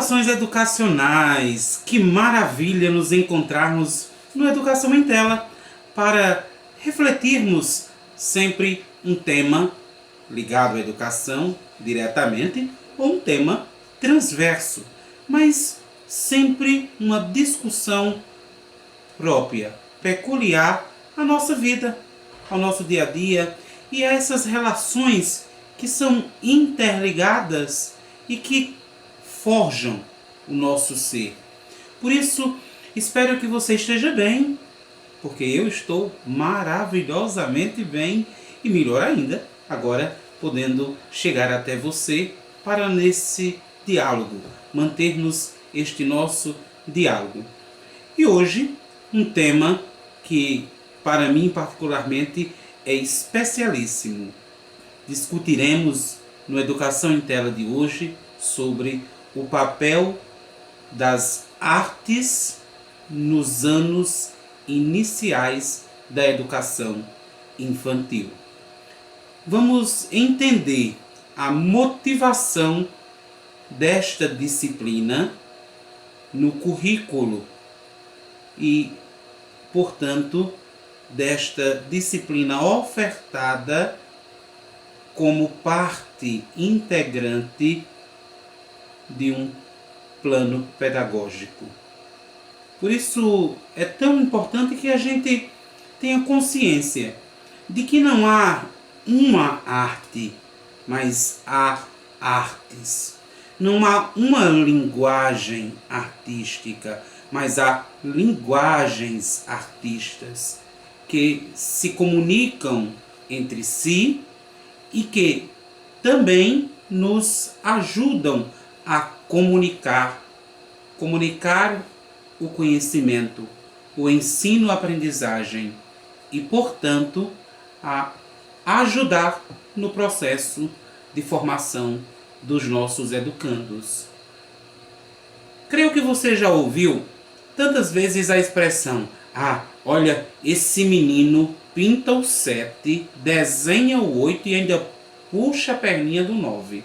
Saudações educacionais! Que maravilha nos encontrarmos no Educação em Tela para refletirmos sempre um tema ligado à educação diretamente ou um tema transverso, mas sempre uma discussão própria, peculiar à nossa vida, ao nosso dia a dia e a essas relações que são interligadas e que forjam o nosso ser. Por isso, espero que você esteja bem, porque eu estou maravilhosamente bem e melhor ainda, agora podendo chegar até você para nesse diálogo, mantermos este nosso diálogo. E hoje, um tema que para mim particularmente é especialíssimo. Discutiremos no Educação em Tela de hoje sobre o papel das artes nos anos iniciais da educação infantil. Vamos entender a motivação desta disciplina no currículo e, portanto, desta disciplina ofertada como parte integrante de um plano pedagógico. Por isso é tão importante que a gente tenha consciência de que não há uma arte, mas há artes. Não há uma linguagem artística, mas há linguagens artistas que se comunicam entre si e que também nos ajudam a comunicar o conhecimento, o ensino-aprendizagem e, portanto, a ajudar no processo de formação dos nossos educandos. Creio que você já ouviu tantas vezes a expressão: olha, esse menino pinta o 7, desenha o 8 e ainda puxa a perninha do 9.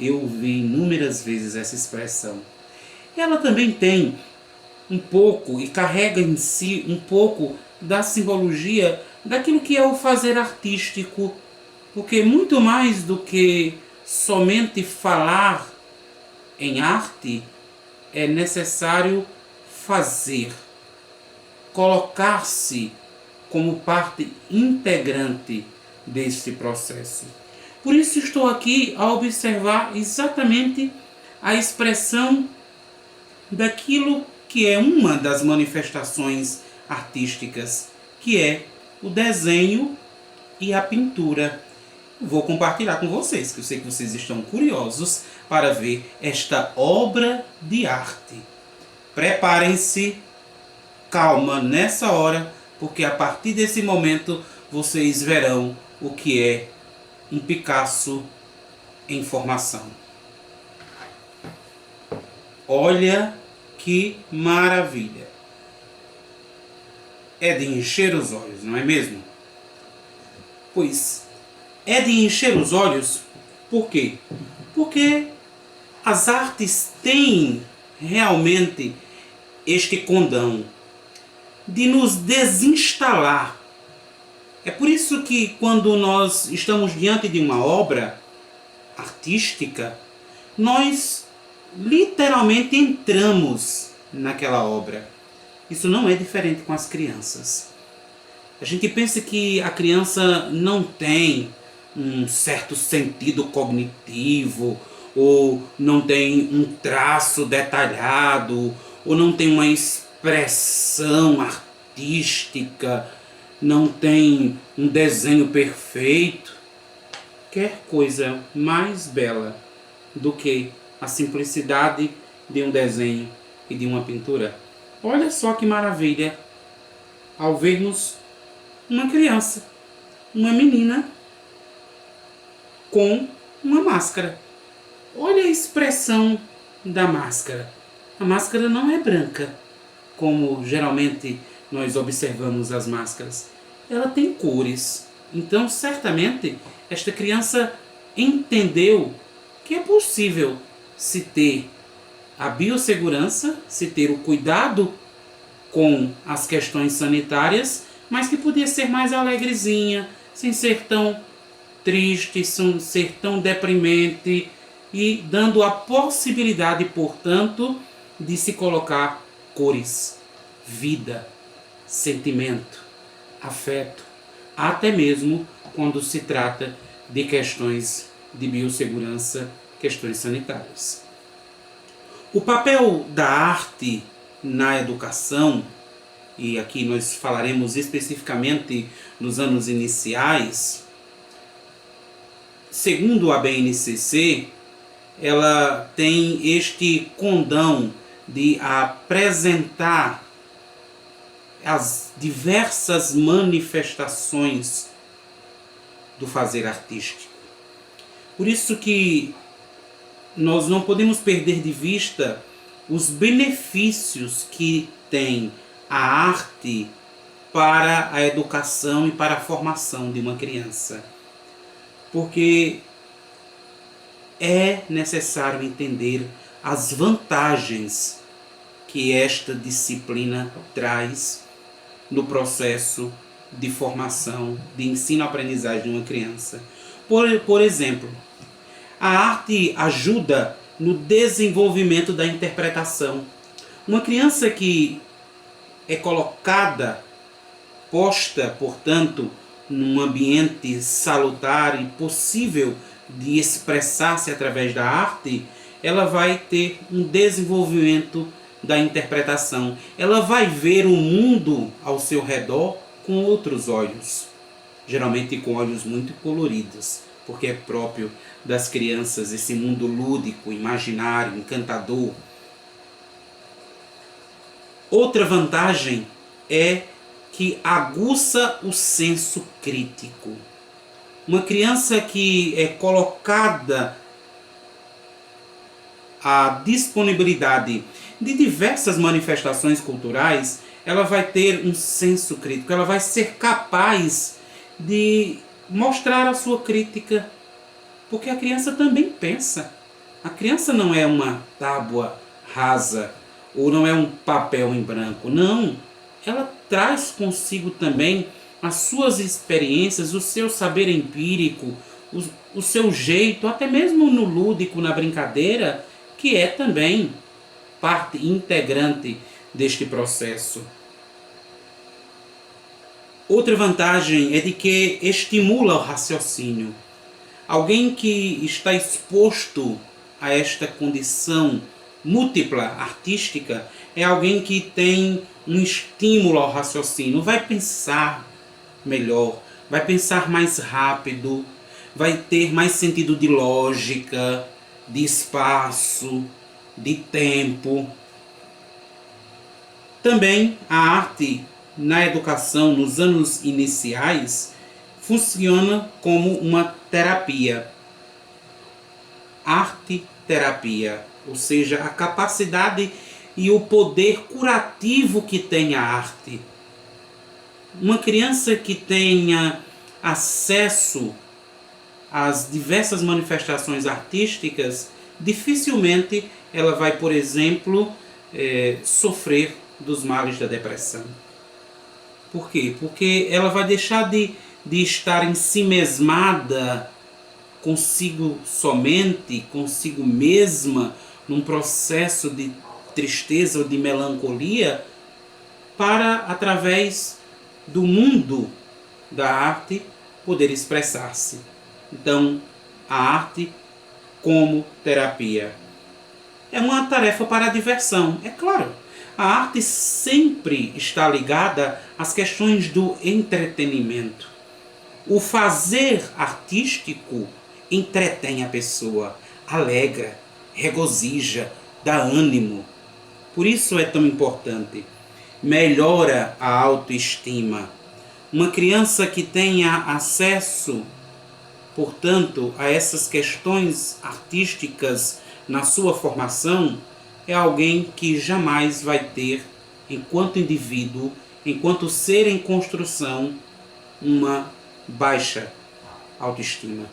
Eu vi inúmeras vezes essa expressão. Ela também tem um pouco e carrega em si um pouco da simbologia daquilo que é o fazer artístico, porque muito mais do que somente falar em arte, é necessário fazer, colocar-se como parte integrante deste processo. Por isso estou aqui a observar exatamente a expressão daquilo que é uma das manifestações artísticas, que é o desenho e a pintura. Vou compartilhar com vocês, que eu sei que vocês estão curiosos para ver esta obra de arte. Preparem-se, calma nessa hora, porque a partir desse momento vocês verão o que é um Picasso em formação. Olha que maravilha! É de encher os olhos, não é mesmo? Pois é de encher os olhos, por quê? Porque as artes têm realmente este condão de nos desinstalar. É por isso que quando nós estamos diante de uma obra artística, nós literalmente entramos naquela obra. Isso não é diferente com as crianças. A gente pensa que a criança não tem um certo sentido cognitivo, ou não tem um traço detalhado, ou não tem uma expressão artística, não tem um desenho perfeito. Quer coisa mais bela do que a simplicidade de um desenho e de uma pintura? Olha só que maravilha ao vermos uma criança, uma menina com uma máscara. Olha a expressão da máscara. A máscara não é branca, como geralmente nós observamos as máscaras. Ela tem cores. Então, certamente, esta criança entendeu que é possível se ter a biossegurança, se ter o cuidado com as questões sanitárias, mas que podia ser mais alegrezinha, sem ser tão triste, sem ser tão deprimente, e dando a possibilidade, portanto, de se colocar cores, vida, sentimento, afeto, até mesmo quando se trata de questões de biossegurança, questões sanitárias. O papel da arte na educação, e aqui nós falaremos especificamente nos anos iniciais, segundo a BNCC, ela tem este condão de apresentar as diversas manifestações do fazer artístico. Por isso que nós não podemos perder de vista os benefícios que tem a arte para a educação e para a formação de uma criança. Porque é necessário entender as vantagens que esta disciplina traz no processo de formação, de ensino-aprendizagem de uma criança. Por exemplo, a arte ajuda no desenvolvimento da interpretação. Uma criança que é colocada, posta, portanto, num ambiente salutar e possível de expressar-se através da arte, ela vai ter um desenvolvimento da interpretação. Ela vai ver o mundo ao seu redor com outros olhos, geralmente com olhos muito coloridos, porque é próprio das crianças esse mundo lúdico, imaginário, encantador. Outra vantagem é que aguça o senso crítico. Uma criança que é colocada à disponibilidade de diversas manifestações culturais, ela vai ter um senso crítico, ela vai ser capaz de mostrar a sua crítica, porque a criança também pensa. A criança não é uma tábua rasa ou não é um papel em branco, não. Ela traz consigo também as suas experiências, o seu saber empírico, o seu jeito, até mesmo no lúdico, na brincadeira, que é também parte integrante deste processo. Outra vantagem é de que estimula o raciocínio. Alguém que está exposto a esta condição múltipla artística é alguém que tem um estímulo ao raciocínio, vai pensar melhor, vai pensar mais rápido, vai ter mais sentido de lógica, de espaço, de tempo. Também a arte na educação nos anos iniciais funciona como uma terapia. Arte-terapia, ou seja, a capacidade e o poder curativo que tem a arte. Uma criança que tenha acesso às diversas manifestações artísticas, dificilmente ela vai, por exemplo, sofrer dos males da depressão. Por quê? Porque ela vai deixar de estar ensimesmada consigo somente, consigo mesma, num processo de tristeza ou de melancolia, para, através do mundo da arte, poder expressar-se. Então, a arte como terapia é uma tarefa para a diversão, é claro. A arte sempre está ligada às questões do entretenimento. O fazer artístico entretém a pessoa, alegra, regozija, dá ânimo. Por isso é tão importante. Melhora a autoestima. Uma criança que tenha acesso, portanto, a essas questões artísticas na sua formação, é alguém que jamais vai ter, enquanto indivíduo, enquanto ser em construção, uma baixa autoestima,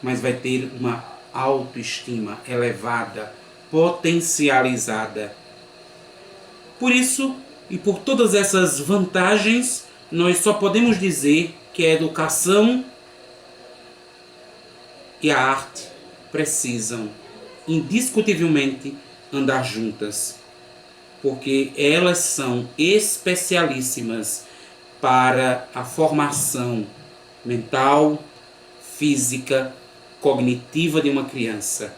mas vai ter uma autoestima elevada, potencializada. Por isso, e por todas essas vantagens, nós só podemos dizer que a educação e a arte precisam indiscutivelmente andar juntas, porque elas são especialíssimas para a formação mental, física, cognitiva de uma criança.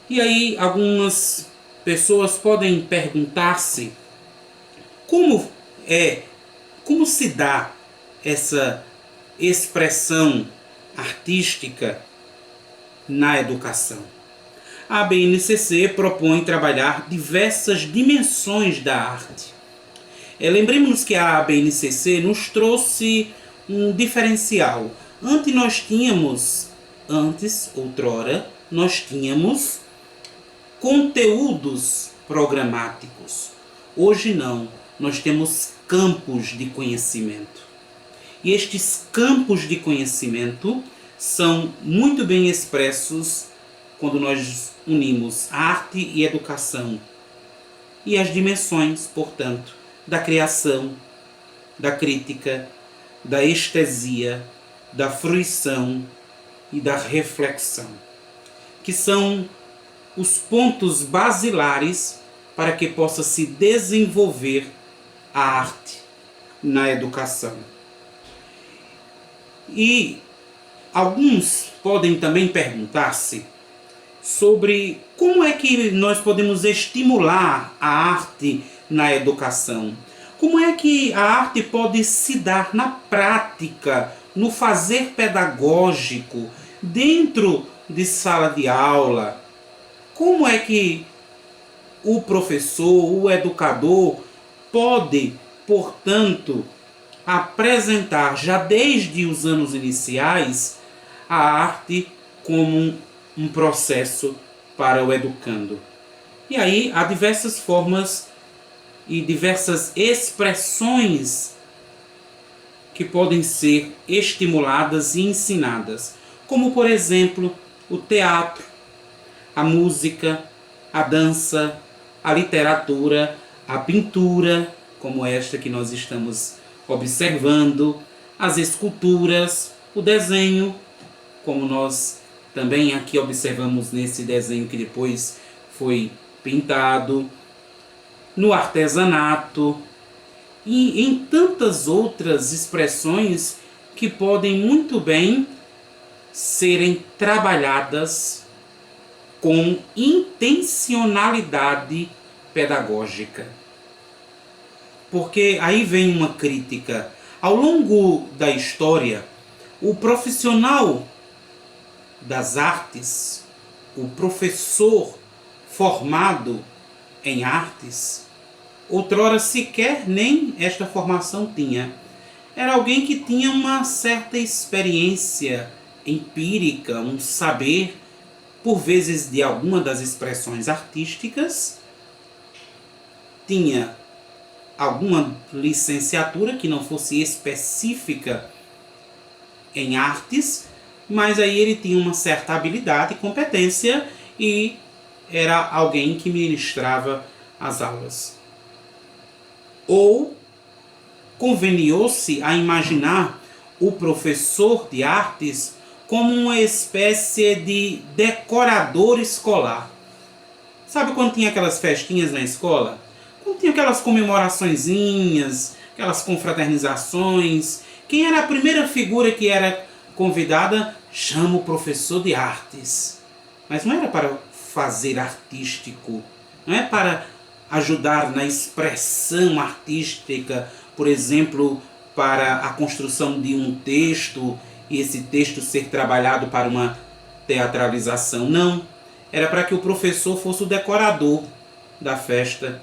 E aí algumas pessoas podem perguntar-se como se dá essa expressão artística na educação. A BNCC propõe trabalhar diversas dimensões da arte. Lembremos que a BNCC nos trouxe um diferencial. Outrora, nós tínhamos conteúdos programáticos. Hoje não, nós temos campos de conhecimento. E estes campos de conhecimento são muito bem expressos quando nós unimos arte e educação. E as dimensões, portanto, da criação, da crítica, da estesia, da fruição e da reflexão, que são os pontos basilares para que possa se desenvolver a arte na educação. E alguns podem também perguntar-se sobre como é que nós podemos estimular a arte na educação. Como é que a arte pode se dar na prática, no fazer pedagógico, dentro de sala de aula? Como é que o professor, o educador, pode, portanto, apresentar já desde os anos iniciais a arte como um processo para o educando? E aí há diversas formas e diversas expressões que podem ser estimuladas e ensinadas, como por exemplo o teatro, a música, a dança, a literatura, a pintura, como esta que nós estamos observando, as esculturas, o desenho, como nós também aqui observamos nesse desenho que depois foi pintado, no artesanato e em tantas outras expressões que podem muito bem serem trabalhadas com intencionalidade pedagógica. Porque aí vem uma crítica. Ao longo da história, o profissional das artes, o professor formado em artes, outrora sequer nem esta formação tinha. Era alguém que tinha uma certa experiência empírica, um saber, por vezes, de alguma das expressões artísticas, tinha alguma licenciatura que não fosse específica em artes, mas aí ele tinha uma certa habilidade e competência e era alguém que ministrava as aulas. Ou conveniou-se a imaginar o professor de artes como uma espécie de decorador escolar. Sabe quando tinha aquelas festinhas na escola? Quando tinha aquelas comemoraçõezinhas, aquelas confraternizações, quem era a primeira figura que era convidada? Chama o professor de artes. Mas não era para fazer artístico, não é para ajudar na expressão artística, por exemplo, para a construção de um texto e esse texto ser trabalhado para uma teatralização. Não, era para que o professor fosse o decorador da festa.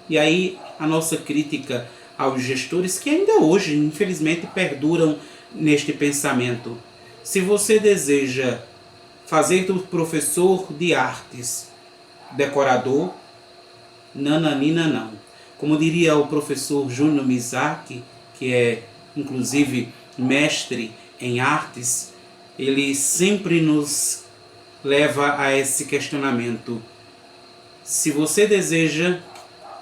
E aí a nossa crítica aos gestores, que ainda hoje, infelizmente, perduram neste pensamento. Se você deseja fazer do professor de artes decorador, nananina não. Como diria o professor Júnior Mizaki, que é inclusive mestre em artes, ele sempre nos leva a esse questionamento. se você deseja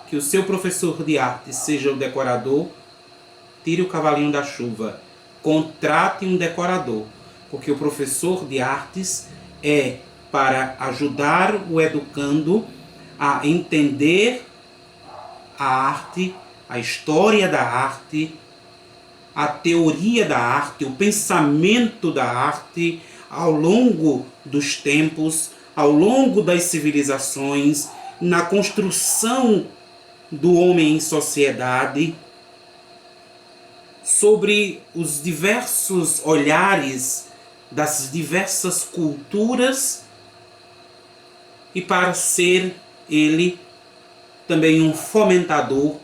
que o seu professor de arte seja o decorador, tire o cavalinho da chuva. Contrate um decorador, porque o professor de artes é para ajudar o educando a entender a arte, a história da arte, a teoria da arte, o pensamento da arte ao longo dos tempos, ao longo das civilizações, na construção do homem em sociedade, sobre os diversos olhares das diversas culturas, e para ser ele também um fomentador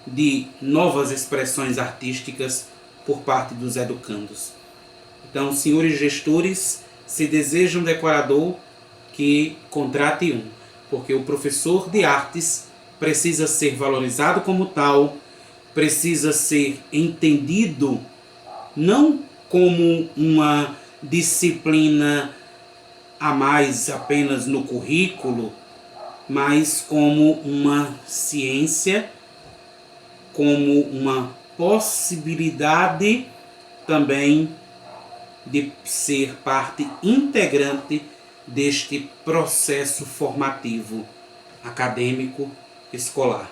de novas expressões artísticas por parte dos educandos. Então, senhores gestores, se desejam um decorador, que contrate um, porque o professor de artes precisa ser valorizado como tal, precisa ser entendido não como uma disciplina a mais apenas no currículo, mas como uma ciência, como uma possibilidade também de ser parte integrante deste processo formativo acadêmico escolar.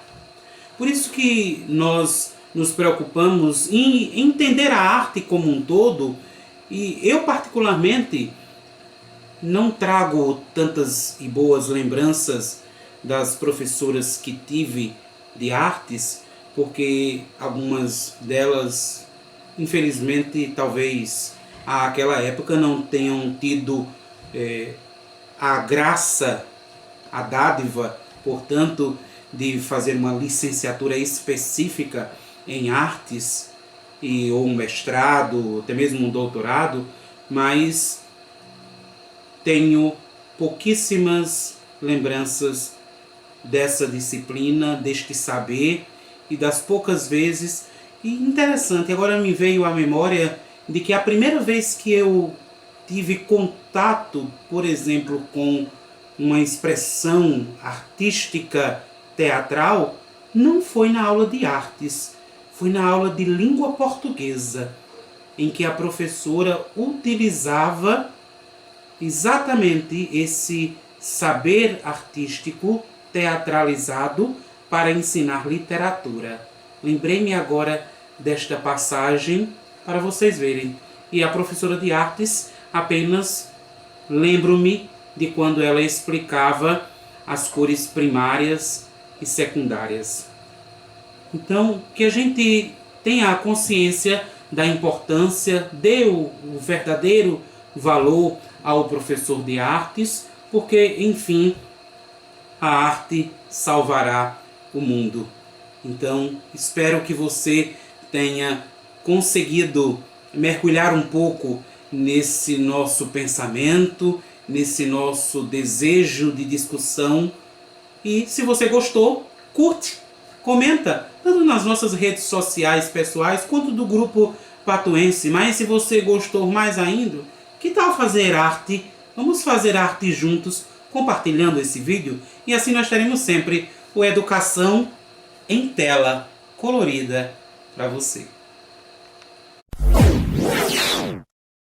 Por isso que nós nos preocupamos em entender a arte como um todo, e eu particularmente não trago tantas e boas lembranças das professoras que tive de artes, porque algumas delas, infelizmente, talvez àquela época não tenham tido a graça, a dádiva, portanto, de fazer uma licenciatura específica em artes, ou um mestrado, até mesmo um doutorado, mas tenho pouquíssimas lembranças dessa disciplina, deste saber, e das poucas vezes. E interessante, agora me veio à memória de que a primeira vez que eu tive contato, por exemplo, com uma expressão artística teatral, não foi na aula de artes, foi na aula de língua portuguesa, em que a professora utilizava exatamente esse saber artístico teatralizado para ensinar literatura. Lembrei-me agora desta passagem para vocês verem. E a professora de artes, apenas lembro-me de quando ela explicava as cores primárias e secundárias. Então, que a gente tenha a consciência da importância, dê o verdadeiro valor ao professor de artes, porque, enfim, a arte salvará o mundo. Então, espero que você tenha conseguido mergulhar um pouco nesse nosso pensamento, nesse nosso desejo de discussão. E se você gostou, curte, comenta, tanto nas nossas redes sociais pessoais, quanto do grupo patuense. Mas se você gostou mais ainda, que tal fazer arte? Vamos fazer arte juntos, compartilhando esse vídeo, e assim nós teremos sempre o Educação em Tela colorida para você.